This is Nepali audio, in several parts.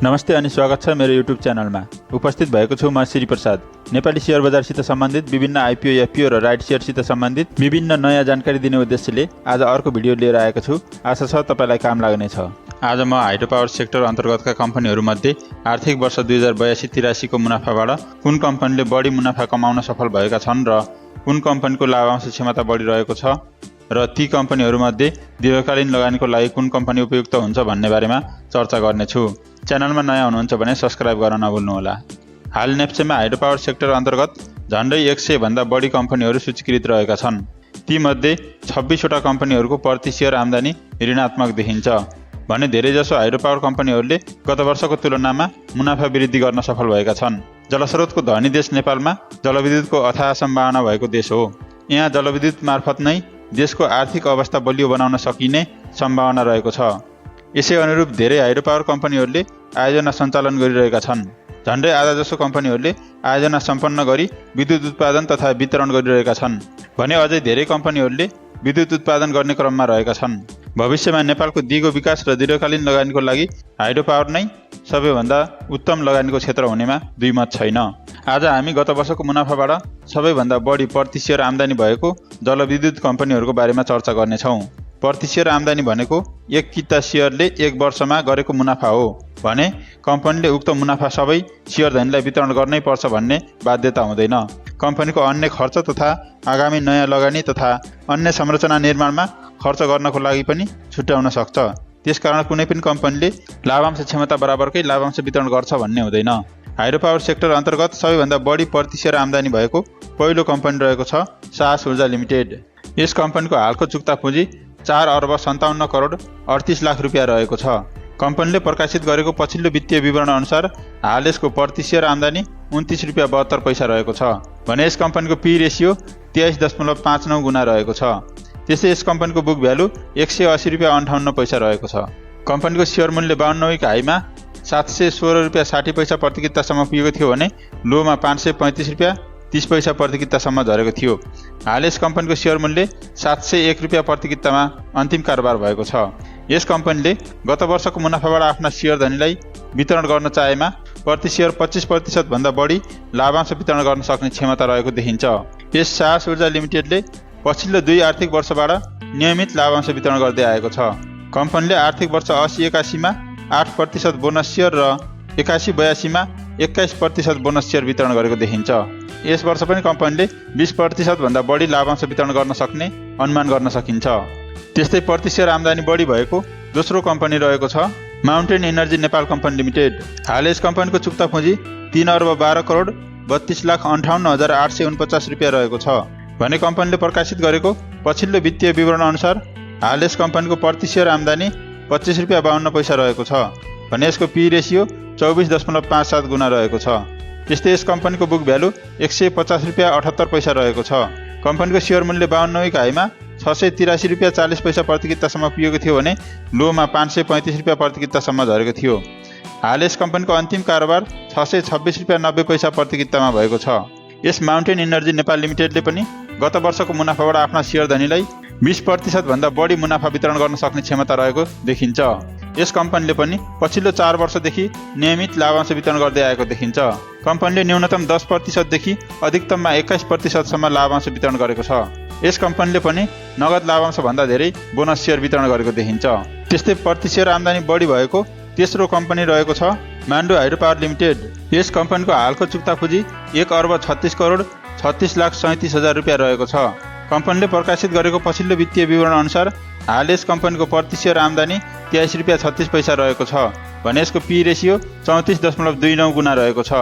नमस्ते अनि स्वागत छ मेरो युट्युब च्यानलमा। उपस्थित भएको छु म श्री प्रसाद। नेपाली शेयर बजारसित सम्बन्धित विभिन्न आइपिओ, एफपिओ र राइट शेयरसित सम्बन्धित विभिन्न नयाँ जानकारी दिने उद्देश्यले आज अर्को भिडियो लिएर आएको छु। आशा छ तपाईलाई काम लाग्नेछ। आज म हाइड्रो पावर सेक्टर अन्तर्गतका कम्पनीहरूमध्ये आर्थिक वर्ष 2082-83 को मुनाफाबाट कुन कम्पनीले बढी मुनाफा कमाउन सफल भएका छन् र कुन कम्पनीको लाभांश क्षमता बढिरहेको छ र ती कम्पनीहरूमध्ये दीर्घकालीन लगानीको लागि कुन कम्पनी उपयुक्त हुन्छ भन्ने बारेमा चर्चा गर्नेछु। च्यानलमा नयाँ हुनुहुन्छ भने सब्स्क्राइब गर्न नभुल्नुहोला। हाल नेप्सेमा हाइड्रो पावर सेक्टर अन्तर्गत झन्डै 100 भन्दा बढी कम्पनीहरू सूचीकृत रहेका छन्। तीमध्ये 26 वटा कम्पनीहरूको प्रति शेयर आम्दानी ऋणात्मक देखिन्छ भने धेरैजसो हाइड्रो पावर कम्पनीहरूले गत वर्षको तुलनामा मुनाफा वृद्धि गर्न सफल भएका छन्। जलस्रोतको धनी देश नेपालमा जलविद्युतको अथाह सम्भावना भएको देश हो। यहाँ जलविद्युत मार्फत नै देशको आर्थिक अवस्था बलियो बनाउन सकिने सम्भावना रहेको छ। यसै अनुरूप धेरै हाइड्रो पावर कम्पनीहरूले आयोजना सञ्चालन गरिरहेका छन्। झन्डै आधा जसो कम्पनीहरूले आयोजना सम्पन्न गरी विद्युत उत्पादन तथा वितरण गरिरहेका छन् भने अझै धेरै कम्पनीहरूले विद्युत उत्पादन गर्ने क्रममा रहेका छन्। भविष्यमा नेपालको दिगो विकास र दीर्घकालीन लगानीको लागि हाइड्रो पावर नै सबैभन्दा उत्तम लगानीको क्षेत्र हुनेमा दुई मत छैन। आज हामी गत वर्षको मुनाफाबाट सबैभन्दा बढी प्रति शेयर आम्दानी भएको जलविद्युत कम्पनीहरूको बारेमा चर्चा गर्नेछौँ। प्रति शेयर आम्दानी भनेको एक किता शेयरले एक वर्षमा गरेको मुनाफा हो भने कम्पनीले उक्त मुनाफा सबै शेयरधनीलाई वितरण गर्नै पर्छ भन्ने बाध्यता हुँदैन। कम्पनीको अन्य खर्च तथा आगामी नयाँ लगानी तथा अन्य संरचना निर्माणमा खर्च गर्नको लागि पनि छुट्याउन सक्छ। त्यसकारण कुनै पनि कम्पनीले लाभांश क्षमता बराबरकै लाभांश वितरण गर्छ भन्ने हुँदैन। हाइड्रो पावर सेक्टर अन्तर्गत सबैभन्दा बढी प्रति शेयर आम्दानी भएको पहिलो कम्पनी रहेको छ साहस ऊर्जा लिमिटेड। यस कम्पनीको हालको चुक्ता पुँजी 4 अर्ब 57 करोड 38 लाख रुपियाँ रहेको छ। कम्पनीले प्रकाशित गरेको पछिल्लो वित्तीय विवरण अनुसार हाल यसको प्रति शेयर आम्दानी 29 रुपियाँ 72 पैसा रहेको छ भने यस कम्पनीको पी रेसियो 23.59 गुणा रहेको छ। त्यसै यस कम्पनीको बुक भ्यालु 180 रुपियाँ 58 पैसा रहेको छ। कम्पनीको शेयर मूल्य 52 विक हाईमा 716 रुपियाँ 60 पैसा प्रति कितासम्म पुगेको थियो भने लोमा 535 रुपियाँ 30 पैसा प्रति कितासम्म झरेको थियो। हाल यस कम्पनीको शेयर मूल्य 701 रुपियाँ प्रति कितामा अन्तिम कारोबार भएको छ। यस कम्पनीले गत वर्षको मुनाफाबाट आफ्ना शेयरधनीलाई वितरण गर्न चाहेमा प्रति शेयर 25% भन्दा बढी लाभांश वितरण गर्न सक्ने क्षमता रहेको देखिन्छ। यस साहस ऊर्जा लिमिटेडले पछिल्लो 2 आर्थिक वर्षबाट नियमित लाभांश वितरण गर्दै आएको छ। कम्पनीले आर्थिक वर्ष 80-81 मा 8% बोनस शेयर र 81-82 मा 21% बोनस शेयर वितरण गरेको देखिन्छ। यस वर्ष पनि कम्पनीले 20% भन्दा बढी लाभांश वितरण गर्न सक्ने अनुमान गर्न सकिन्छ। त्यस्तै प्रति शेयर आम्दानी बढी भएको दोस्रो कम्पनी रहेको छ mountain energy Nepal company limited. हाल यस कम्पनीको चुक्ता पुँजी 3 अर्ब 12 करोड 32 लाख 58,849 रुपियाँ रहेको छ भने कम्पनीले प्रकाशित गरेको पछिल्लो वित्तीय विवरण अनुसार हाल यस कम्पनीको प्रति शेयर आम्दानी 25 रुपियाँ 52 पैसा रहेको छ भने यसको पी रेसियो 24.57 गुणा रहेको छ। त्यस्तै यस कम्पनीको बुक भ्यालु 150 रुपियाँ 78 पैसा रहेको छ। कम्पनीको शेयर मूल्य 52 विक हाईमा 683 रुपियाँ 40 पैसा प्रति कितासम्म पुगेको थियो भने लोमा 535 रुपियाँ प्रति कितासम्म झरेको थियो। हाल यस कम्पनीको अन्तिम कारोबार 626 रुपियाँ 90 पैसा प्रति कितामा भएको छ। यस माउन्टेन एनर्जी नेपाल लिमिटेडले पनि गत वर्षको मुनाफाबाट आफ्ना शेयरधनीलाई 20% भन्दा बढी मुनाफा वितरण गर्न सक्ने क्षमता रहेको देखिन्छ। यस कम्पनीले पनि पछिल्लो 4 वर्षदेखि नियमित लाभांश वितरण गर्दै आएको देखिन्छ। कम्पनीले न्यूनतम 10% देखि अधिकतममा 21% सम्म लाभांश वितरण गरेको छ। यस कम्पनीले पनि नगद लाभांश भन्दा धेरै बोनस शेयर वितरण गरेको देखिन्छ। त्यस्तै प्रति शेयर आम्दानी बढी भएको तेस्रो कम्पनी रहेको छ मान्डो हाइड्रो पावर लिमिटेड। यस कम्पनीको हालको चुक्ता पुँजी 1 अर्ब 36 करोड 36 लाख 37 हजार रुपियाँ रहेको छ। कम्पनीले प्रकाशित गरेको पछिल्लो वित्तीय विवरण अनुसार हाल यस कम्पनीको प्रति शेयर आम्दानी 23 रुपियाँ 36 पैसा रहेको छ भने यसको पी रेसियो 34.29 गुणा रहेको छ।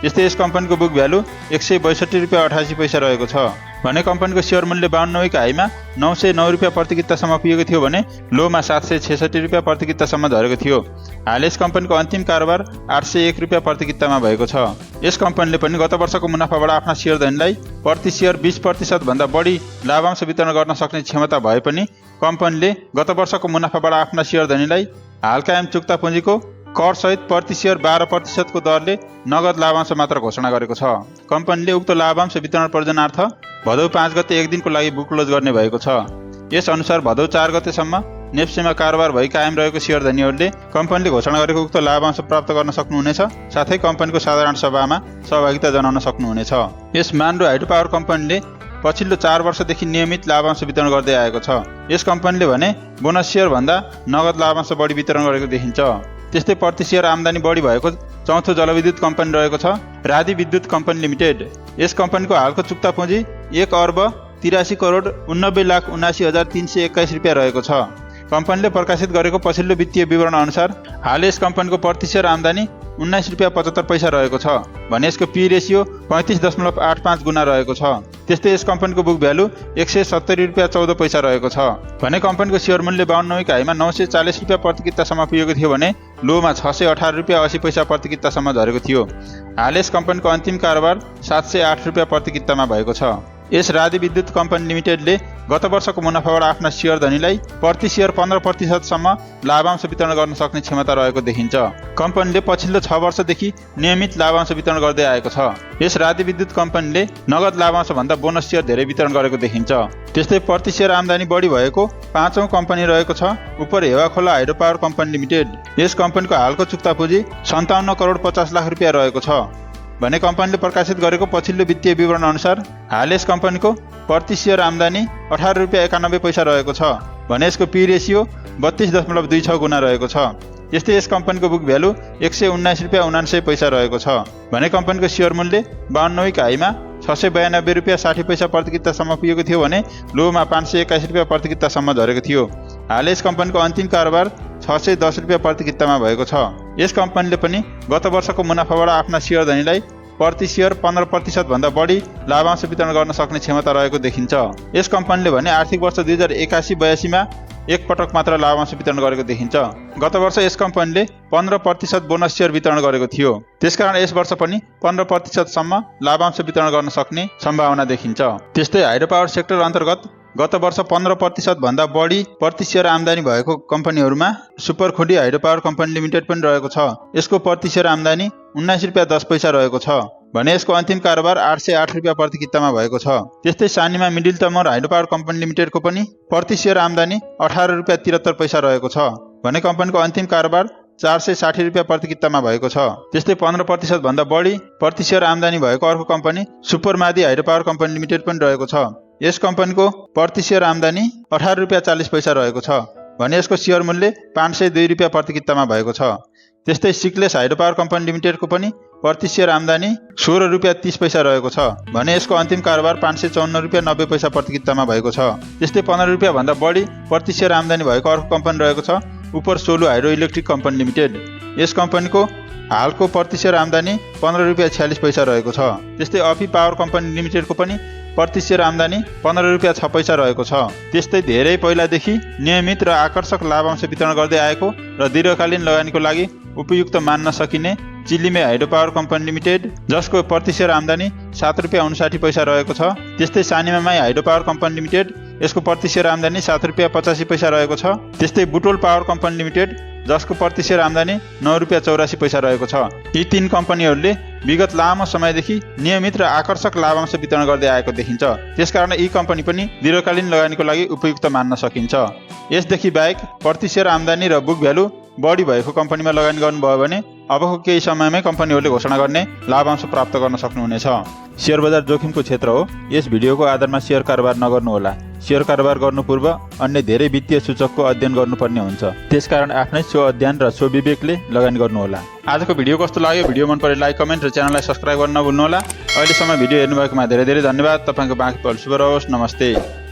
त्यस्तै यस कम्पनीको बुक भ्यालु 162 रुपियाँ 88 पैसा रहेको छ भने कम्पनीको शेयर मूल्य 52 विक हाईमा 909 रुपियाँ प्रति कितासम्म पुगेको थियो भने लोमा 766 रुपियाँ प्रति कितासम्म झरेको थियो। हाल यस कम्पनीको अन्तिम कारोबार 801 रुपियाँ प्रति कितामा भएको छ। यस कम्पनीले पनि गत वर्षको मुनाफाबाट आफ्ना शेयरधनीलाई प्रति शेयर 20% भन्दा बढी लाभांश वितरण गर्न सक्ने क्षमता भए पनि कम्पनीले गत वर्षको मुनाफाबाट आफ्ना शेयरधनीलाई हाल कायम चुक्ता पुँजीको कर सहित प्रति शेयर 12% को दरले नगद लाभांश मात्र घोषणा गरेको छ। कम्पनीले उक्त लाभांश वितरण प्रयोजनार्थ भदौ 5 गते एक दिनको लागि बुक क्लोज गर्ने भएको छ। यस अनुसार भदौ 4 गतेसम्म नेप्सेमा कारोबार भई कायम रहेको सेयर धनीहरूले कम्पनीले घोषणा गरेको उक्त लाभांश प्राप्त गर्न सक्नुहुनेछ। साथै कम्पनीको साधारण सभामा सहभागिता जनाउन सक्नुहुनेछ। यस मान्डो हाइड्रो पावर कम्पनीले पछिल्लो 4 वर्षदेखि नियमित लाभांश वितरण गर्दै आएको छ। यस कम्पनीले भने बोनस सेयर भन्दा नगद लाभांश बढी वितरण गरेको देखिन्छ। त्यस्तै प्रति सेयर आम्दानी बढी भएको चौथो जलविद्युत कम्पनी रहेको छ राधि विद्युत कम्पनी लिमिटेड। यस कम्पनीको हालको चुक्ता पुँजी 1,83,79,79,321 रुपियाँ रहेको छ। कम्पनीले प्रकाशित गरेको पछिल्लो वित्तीय विवरण अनुसार हाल यस कम्पनीको प्रति सेयर आम्दानी 19 रुपियाँ 75 पैसा रहेको छ भने यसको पी रेसियो 35.85 गुणा रहेको छ। त्यस्तै यस कम्पनीको बुक भ्यालु 170 रुपियाँ 14 पैसा रहेको छ भने कम्पनीको सेयर मूल्य 52 हाईमा 940 रुपियाँ प्रति कितासम्म पुगेको थियो भने लोमा 618 रुपियाँ 80 पैसा प्रति कितासम्म झरेको थियो। हाल यस कम्पनीको अन्तिम कारोबार 708 रुपियाँ प्रति कितामा भएको छ। यस राधि विद्युत कम्पनी लिमिटेडले गत वर्षको मुनाफाबाट आफ्ना सेयर धनीलाई प्रति सेयर 15% सम्म लाभांश वितरण गर्न सक्ने क्षमता रहेको देखिन्छ। कम्पनीले पछिल्लो 6 वर्षदेखि नियमित लाभांश वितरण गर्दै आएको छ। यस राधि विद्युत कम्पनीले नगद लाभांश भन्दा बोनस सेयर धेरै वितरण गरेको देखिन्छ। त्यस्तै प्रति सेयर आम्दानी बढी भएको 5औं कम्पनी रहेको छ उपर हेवाखोला हाइड्रो पावर कम्पनी लिमिटेड। यस कम्पनीको हालको चुक्ता पुँजी 57 करोड 50 लाख रुपियाँ रहेको छ भने कम्पनीले प्रकाशित गरेको पछिल्लो वित्तीय विवरण अनुसार हाल यस कम्पनीको प्रति सेयर आम्दानी 18 रुपियाँ 91 पैसा रहेको छ भने यसको पी रेसियो 32.26 गुणा रहेको छ। त्यस्तै यस कम्पनीको बुक भ्यालु 119 रुपियाँ 79 पैसा रहेको छ भने कम्पनीको सेयर मूल्य 52 हाईमा 692 रुपियाँ 60 पैसा प्रति कितासम्म पुगेको थियो भने लोमा 521 रुपियाँ प्रति कितासम्म झरेको थियो। हाल यस कम्पनीको अन्तिम कारोबार 610 रुपियाँ प्रति कितामा भएको छ। यस कम्पनीले पनि गत वर्षको मुनाफाबाट आफ्ना सेयर धनीलाई प्रति सेयर 15% भन्दा बढी लाभांश वितरण गर्न सक्ने क्षमता रहेको देखिन्छ। यस कम्पनीले भने आर्थिक वर्ष 2081-82 मा एक पटक मात्र लाभांश वितरण गरेको देखिन्छ। गत वर्ष यस कम्पनीले 15% बोनस सेयर वितरण गरेको थियो। त्यसकारण यस वर्ष पनि 15% सम्म लाभांश वितरण गर्न सक्ने सम्भावना देखिन्छ। त्यस्तै हाइड्रो पावर सेक्टर अन्तर्गत गत वर्ष 15% भन्दा बढी प्रति सेयर आम्दानी भएको कम्पनीहरूमा super Khudi hydro power company limited पनि रहेको छ। यसको प्रति सेयर आम्दानी 19 रुपियाँ 10 पैसा रहेको छ भने यसको अन्तिम कारोबार 808 रुपियाँ प्रति कितामा भएको छ। त्यस्तै सानीमा middle Tamor hydro power company लिमिटेडको पनि प्रति सेयर आम्दानी 18 रुपियाँ 73 पैसा रहेको छ भने कम्पनीको अन्तिम कारोबार 460 रुपियाँ प्रति कितामा भएको छ। त्यस्तै 15% भन्दा बढी प्रति सेयर आम्दानी भएको अर्को company सुपरमादी hydro power company limited पनि रहेको छ। यस कम्पनीको प्रति सेयर आम्दानी 18 रुपियाँ 40 पैसा रहेको छ भने यसको सेयर मूल्य 502 रुपियाँ प्रति कितामा भएको छ। त्यस्तै सिक्लेस हाइड्रो पावर कम्पनी लिमिटेडको पनि प्रति सेयर आम्दानी 16 रुपियाँ 30 पैसा रहेको छ भने यसको अन्तिम कारोबार 554 रुपियाँ 90 पैसा प्रति कितामा भएको छ। त्यस्तै 15 रुपियाँ भन्दा बढी प्रति सेयर आम्दानी भएको अर्को कम्पनी रहेको छ upper Solu hydro electric company limited. यस कम्पनीको हालको प्रति सेयर आम्दानी 15 रुपियाँ 46 पैसा रहेको छ। त्यस्तै अफी पावर कम्पनी लिमिटेडको पनि प्रति सेयर आम्दानी 15 रुपियाँ 6 पैसा रहेको छ। त्यस्तै धेरै पहिलादेखि नियमित र आकर्षक लाभांश वितरण गर्दै आएको र दीर्घकालीन लगानीको लागि उपयुक्त मान्न सकिने Chilime hydro power company limited जसको प्रति सेयर आम्दानी 7 रुपियाँ 59 पैसा रहेको छ। त्यस्तै सानीमाई हाइड्रो पावर कम्पनी लिमिटेड यसको प्रति सेयर आम्दानी 7 रुपियाँ 85 पैसा रहेको छ। त्यस्तै बुटोल पावर कम्पनी लिमिटेड जसको प्रति सेयर आम्दानी 9 रुपियाँ 84 पैसा रहेको छ। यी 3 कम्पनीहरूले विगत लामो समयदेखि नियमित र आकर्षक लाभांश वितरण गर्दै आएको देखिन्छ। त्यसकारण यी कम्पनी पनि दीर्घकालीन लगानीको लागि उपयुक्त मान्न सकिन्छ। यसदेखि बाहेक प्रति सेयर आम्दानी र बुक भ्यालु बढी भएको कम्पनीमा लगानी गर्नुभयो भने अबको केही समयमै कम्पनीहरूले घोषणा गर्ने लाभांश प्राप्त गर्न सक्नुहुनेछ। शेयर बजार जोखिमको क्षेत्र हो। यस भिडियोको आधारमा शेयर कारोबार नगर्नुहोला। शेयर कारोबार गर्नु पूर्व अन्य धेरै वित्तीय सूचकको अध्ययन गर्नुपर्ने हुन्छ। त्यसकारण आफ्नै स्व अध्ययन र स्वविवेकले लगानी गर्नुहोला। आजको भिडियो कस्तो लाग्यो? भिडियो मन परे लाइक, कमेन्ट र च्यानललाई सब्स्क्राइब गर्न नभुल्नुहोला। अहिलेसम्म भिडियो हेर्नुभएकोमा धेरै धेरै धन्यवाद। तपाईको बाँकी पल शुभ रहोस्। नमस्ते।